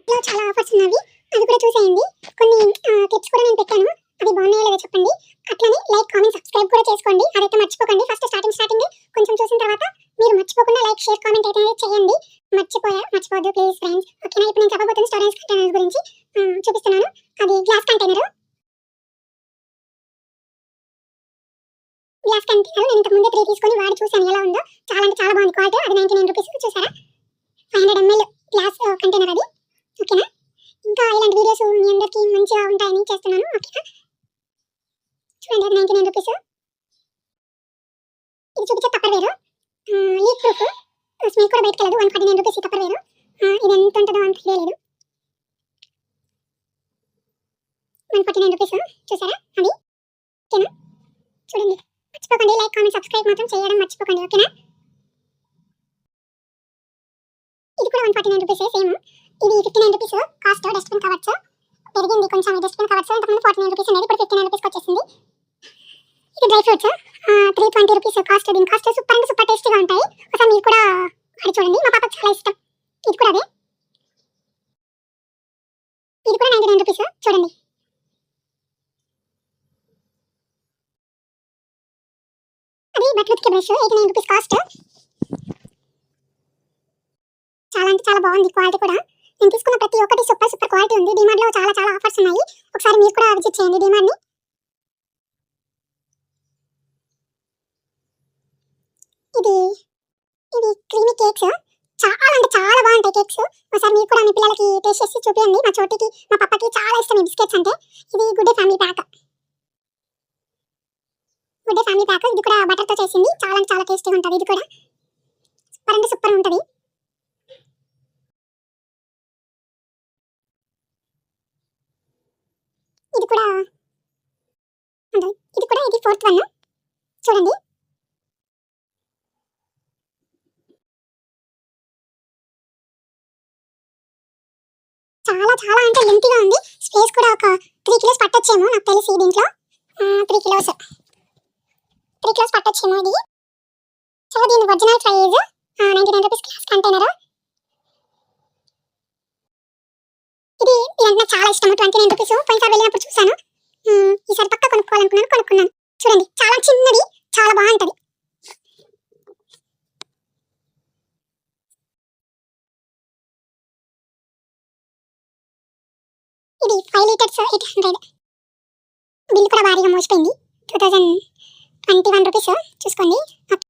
లో చాలా ఆఫర్స్ ఉన్నవి, అది కూడా చూసేయండి. కొన్ని క్లిప్స్ కూడా నేను పెట్టాను, అవి బాగున్నాయో లేదో చెప్పండి. అట్లనే లైక్, కామెంట్, సబ్స్క్రైబ్ కూడా చేసుకోండి, అదైతే మర్చిపోకండి. ఫస్ట్ స్టార్టింగ్ కొంచెం చూసిన తర్వాత మీరు మర్చిపోకుండా లైక్, షేర్, కామెంట్ అయితే చేయండి. మర్చిపోవద్దు ప్లీజ్ ఫ్రెండ్స్. ఓకేనా? ఇప్పుడు నేను చెప్పబోతున్న స్టోరేజ్ కంటైనర్ గురించి చూపిస్తున్నాను. అది గ్లాస్ కంటైనర్ నేను ఇంతకు ముందే 3 తీసుకొని వాడి చూసాను ఎలా ఉందో. చాలా అంటే చాలా బాగుంది క్వాలిటీ. అది 99 రూపీస్. చూసారా? 500 ml గ్లాస్ కంటైనర్ అది. ఓకేనా? ఇంకా ఇలాంటి వీడియోస్ మీ అందరికీ మంచిగా ఉంటాయని చేస్తున్నాను. ఓకేనా? చూడండి, అది 99 రూపీస్. ఇది చూపించే టప్పర్ వేరు, లీక్ ప్రూఫ్, స్మెల్ కూడా బయటకు వెళ్ళదు. 149 రూపీస్ టప్పర్ వేరు. ఇది ఎంత ఉంటుందో అంత ఐడియా లేదు. 149 రూపీస్. చూసారా? అది. ఓకేనా? చూడండి, మర్చిపోకండి లైక్, కామెంట్, సబ్స్క్రైబ్ మాత్రం చేయడం మర్చిపోకండి. ఓకేనా? ఇది కూడా 149 రూపీస్ సేమ్. ఇది 59 రూపీస్ కాస్ట్. డస్ట్బిన్ కవర్స్ పెరిగింది కొంచెం. ఈ డస్ట్బిన్ కవర్స్ ఇంతకుముందు 49 రూపీస్ ఉండేది, ఇప్పుడు 59 రూపీస్కి వచ్చేసింది. ఇది డ్రై ఫ్రూట్స్ 320 రూపీస్ కాస్ట్. దీని కాస్ట్ సూపర్ అంటే సూపర్ టేస్టీగా ఉంటాయి. ఒకసారి మీరు కూడా వాడి చూడండి, మా పాపకు చాలా ఇష్టం. ఇది కూడా అదే. ఇది కూడా 99 రూపీస్. చూడండి, అది బట్టలు ఉతికే బ్రష్ 89 రూపీస్ కాస్ట్. చాలా అంటే చాలా బాగుంది క్వాలిటీ కూడా. నేను తీసుకున్న ప్రతి ఒక్కటి సూపర్ క్వాలిటీ ఉంది. డిమార్ట్ లో చాలా ఆఫర్స్ ఉన్నాయి, ఒకసారి మీరు కూడా విజిట్ చేయండి డిమార్ట్ ని. ఇది ఇవి క్రీమీ కేక్స్, చాలా అంటే చాలా బాగుంటాయి కేక్స్. ఒకసారి మీరు కూడా మీ పిల్లలకి టేస్ట్ చేసి చూపించండి. మా చోటికి, మా పాపకి చాలా ఇష్టం ఈ బిస్కెట్స్ అంటే. ఇది గుడ్ డే ఫ్యామిలీ ప్యాక్. ఇది కూడా బటర్ తో చేసింది. చాలా అంటే చాలా టేస్టీగా ఉంటుంది. ఇది కూడా సూపర్ అంటే సూపర్ ఉంటుంది. ఇది కూడా ఇది 4th వన్. చూడండి, చాలా అంటే లెంతీగా ఉంది. స్పేస్ కూడా ఒక 3 కిలోస్ పట్టొచ్చేమో నాకు తెలిసి. దీంట్లో 3 కిలోస్ పట్టొచ్చేమో ఇది. సో దీని original price 99 rupees glass container. ఇది నాకు చాలా ఇష్టం. 29 రూపీస్. పోయినసారి వెళ్ళినప్పుడు చూసాను, ఈసారి పక్క కొనుక్కున్నాను. చూడండి, చాలా చిన్నది, చాలా బాగుంటది. ఇది 5 లీటర్స్ 800. బిల్ కూడా భారీగా మోసిపోయింది. 2021 రూపీస్ చూసుకోండి. ఓకే.